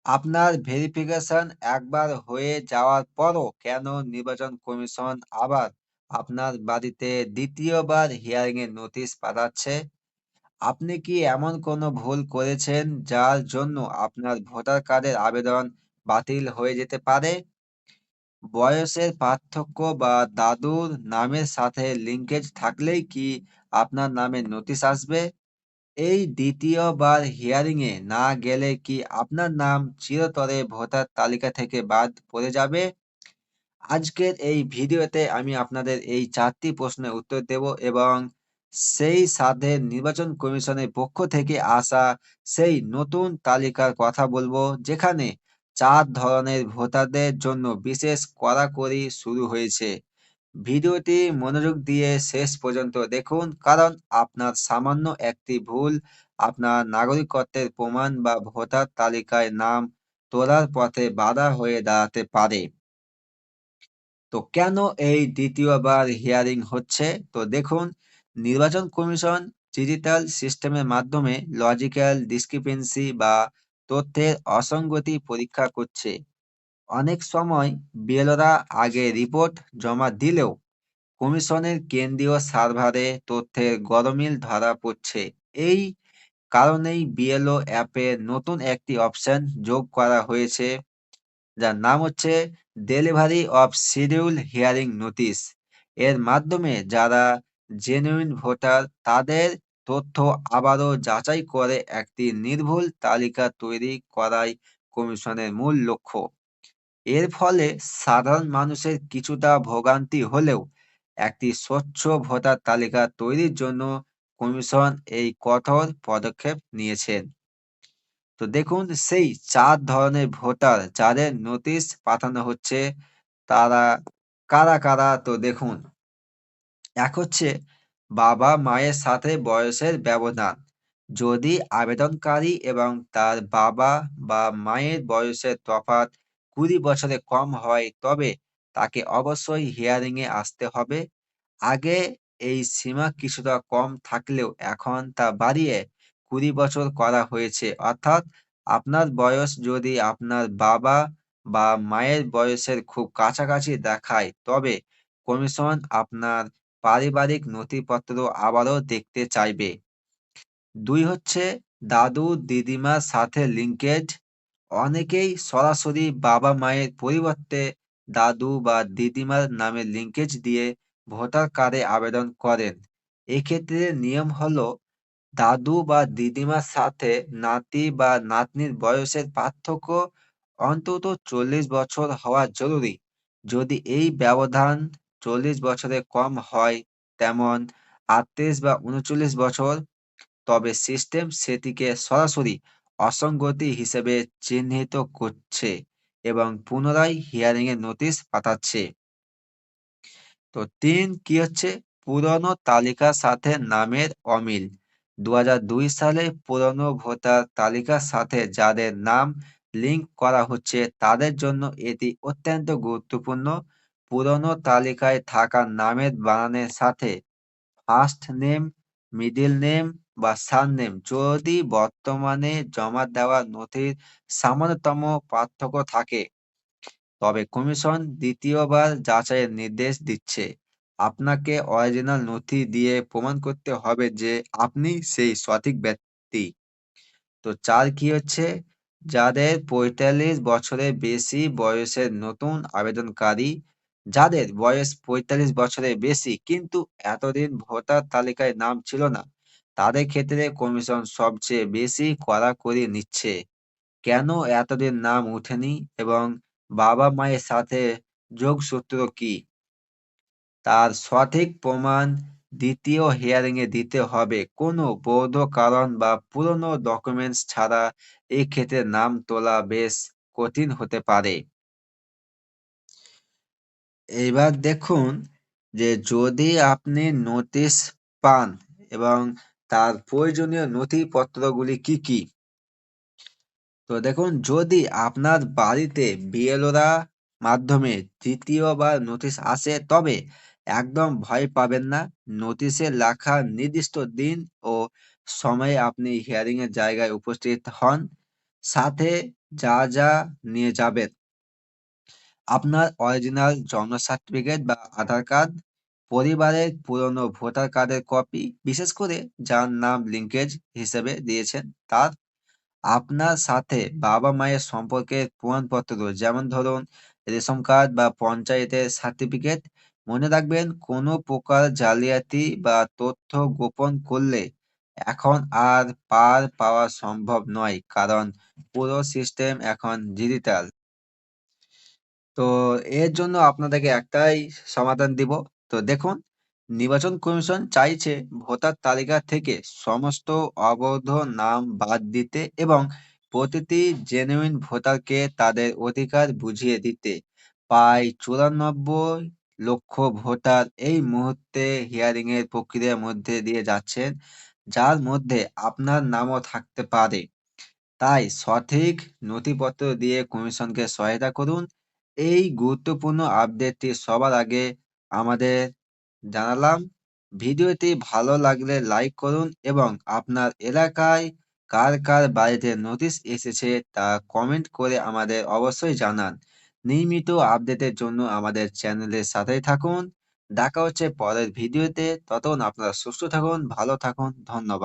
আপনার ভেরিফিকেশন একবার হয়ে যাওয়ার পরও কেন নির্বাচন কমিশন আবার আপনার বাড়িতে দ্বিতীয়বার হিয়ারিং এর নোটিশ পাঠাচ্ছে? আপনি কি এমন কোনো ভুল করেছেন যার জন্য আপনার ভোটার কার্ডের আবেদন বাতিল হয়ে যেতে পারে? বয়সের পার্থক্য বা দাদুর নামের সাথে লিঙ্কেজ থাকলেই কি আপনার নামে নোটিশ আসবে? এই দ্বিতীয়বার হিয়ারিং এ না গেলে কি আপনার নাম চিরতরে ভোটার তালিকা থেকে বাদ পড়ে যাবে? আজকের এই ভিডিওতে আমি আপনাদের এই 4টি প্রশ্নের উত্তর দেব এবং সেই সাথে নির্বাচন কমিশনের পক্ষ থেকে আসা সেই নতুন তালিকার কথা বলবো, যেখানে 4 ধরনের ভোটারদের জন্য বিশেষ কড়াকড়ি শুরু হয়েছে। ভিডিওটি মনোযোগ দিয়ে শেষ পর্যন্ত দেখুন, কারণ আপনার সামান্য একটি ভুল আপনার নাগরিকত্বের প্রমাণ বা ভোটার তালিকায় নাম তোলার পথে বাধা হয়ে দাঁড়াতে পারে। তো কেন এই দ্বিতীয়বার হিয়ারিং হচ্ছে? তো দেখুন, নির্বাচন কমিশন ডিজিটাল সিস্টেমের মাধ্যমে লজিক্যাল ডিসক্রিপেন্সি বা তথ্যের অসঙ্গতি পরীক্ষা করছে। অনেক সময় বিএলওরা আগে রিপোর্ট জমা দিলেও কমিশনের কেন্দ্রীয় সার্ভারে তথ্যের গরমিল ধরা পড়ছে। এই কারণেই বিএলও অ্যাপে নতুন একটি অপশন যোগ করা হয়েছে, যার নাম হচ্ছে delivery of schedule hearing notice. এর মাধ্যমে যারা জেনুইন ভোটার তাদের তথ্য আবারও যাচাই করে একটি নির্ভুল তালিকা তৈরি করাই কমিশনের মূল লক্ষ্য। এর ফলে সাধারণ মানুষের কিছুটা ভোগান্তি হলেও একটি স্বচ্ছ ভোটার তালিকা তৈরির জন্য কমিশন এই কঠোর পদক্ষেপ নিয়েছেন। তো দেখুন, সেই 4 ধরনের ভোটার যাদের নোটিশ পাঠানো হচ্ছে তারা কারা কারা? তো দেখুন, এক হচ্ছে বাবা মায়ের সাথে বয়সের ব্যবধান। যদি আবেদনকারী এবং তার বাবা বা মায়ের বয়সের তফাৎ 20 বছরের কম হয়, তবে তাকে অবশ্যই হিয়ারিং এ আসতে হবে। আগে এই সীমা কিছুটা কম থাকলেও এখন তা বাড়িয়ে 20 বছর করা হয়েছে। অর্থাৎ আপনার বয়স যদি আপনার বাবা বা মায়ের বয়সের খুব কাছাকাছি দেখায়, তবে কমিশন আপনার পারিবারিক নথিপত্র আবারও দেখতে চাইবে। 2 হচ্ছে দাদু দিদিমার সাথে লিঙ্কেজ। অনেকেই সরাসরি বাবা মায়ের পরিবর্তে দাদু বা দিদিমার নামে লিঙ্কেজ দিয়ে ভোটার কার্ডে আবেদন করেন। এক্ষেত্রে নিয়ম হলো দাদু বা দিদিমার সাথে নাতি বা নাতনির বয়সের পার্থক্য অন্তত 40 বছর হওয়া জরুরি। যদি এই ব্যবধান 40 বছরের কম হয়, তেমন 38 বা 39 বছর, তবে সিস্টেম সেটিকে সরাসরি অসঙ্গতি হিসেবে চিহ্নিত করছে এবং পুনরায় হিয়ারিং এর নোটিশ পাঠাচ্ছে। তো 3 কি হচ্ছে? পুরনো তালিকার সাথে নামের অমিল। 2002 সালে পুরনো ভোটার তালিকার সাথে যাদের নাম লিংক করা হচ্ছে তাদের জন্য এটি অত্যন্ত গুরুত্বপূর্ণ। পুরনো তালিকায় থাকা নামের বানানের সাথে ফার্স্ট নেম, মিডল নেম বা সারনেম যদি বর্তমানে জমা দেওয়া নথির সামান্যতম পার্থক্য থাকে, তবে কমিশন দ্বিতীয়বার যাচাইয়ের নির্দেশ দিচ্ছে। আপনাকে অরিজিনাল নথি দিয়ে প্রমাণ করতে হবে যে আপনি সেই সঠিক ব্যক্তি। তো 4 কি হচ্ছে? যাদের 45 বছরের বেশি বয়সের নতুন আবেদনকারী, যাদের বয়স 45 বছরের বেশি কিন্তু এতদিন ভোটার তালিকায় নাম ছিল না, তাদের ক্ষেত্রে কমিশন সবচেয়ে বেশি কড়াকড়ি নিচ্ছে। কেন এতদিন নাম উঠেনি এবং বাবা মায়ের সাথে যোগসূত্র কি, তার সঠিক প্রমাণ দ্বিতীয় হিয়ারিং এ দিতে হবে। কোনো বৈধ কারণ বা পুরনো ডকুমেন্টস ছাড়া এক্ষেত্রে নাম তোলা বেশ কঠিন হতে পারে। এবার দেখুন যে যদি আপনি নোটিশ পান এবং তার প্রয়োজনীয় নথিপত্রগুলি কি কি। তো দেখুন, যদি আপনার বাড়িতে বিএলওরা মাধ্যমে তৃতীয়বার নোটিশ আসে, তবে একদম ভয় পাবেন না। নোটিশে লেখা নির্দিষ্ট দিন ও সময়ে আপনি হিয়ারিং এর জায়গায় উপস্থিত হন। সাথে যা যা নিয়ে যাবেন: আপনার অরিজিনাল জন্ম সার্টিফিকেট বা আধার কার্ড, পরিবারের পুরনো ভোটার কার্ডের কপি, বিশেষ করে যার নাম লিঙ্কেজ হিসেবে দিয়েছেন তার, আপনার সাথে বাবা মায়ের সম্পর্কের প্রমাণপত্র, যেমন ধরুন রেশন কার্ড বা পঞ্চায়েতের সার্টিফিকেট। মনে রাখবেন, কোনো প্রকার জালিয়াতি বা তথ্য গোপন করলে এখন আর পার পাওয়া সম্ভব নয়, কারণ পুরো সিস্টেম এখন ডিজিটাল। তো এর জন্য আপনাদেরকে একটাই সমাধান দিব। তো দেখুন, নির্বাচন কমিশন চাইছে ভোটার তালিকা থেকে সমস্ত অবৈধ নাম বাদ দিতে এবং প্রতিটি জেনুইন ভোটারকে তাদের অধিকার বুঝিয়ে দিতে। প্রায় 94 লক্ষ ভোটার এই মুহূর্তে হিয়ারিং এর প্রক্রিয়ার মধ্যে দিয়ে যাচ্ছেন, যার মধ্যে আপনার নামও থাকতে পারে। তাই সঠিক নথিপত্র দিয়ে কমিশনকে সহায়তা করুন। এই গুরুত্বপূর্ণ আপডেটটি সবার আগে আমাদের জানালাম। ভিডিওটি ভালো লাগলে লাইক করুন এবং আপনার এলাকায় কার কার বাড়িতে নোটিশ এসেছে তা কমেন্ট করে আমাদের অবশ্যই জানান। নিয়মিত আপডেটের জন্য আমাদের চ্যানেলের সাথেই থাকুন। দেখা হচ্ছে পরের ভিডিওতে। ততক্ষণ আপনারা সুস্থ থাকুন, ভালো থাকুন। ধন্যবাদ।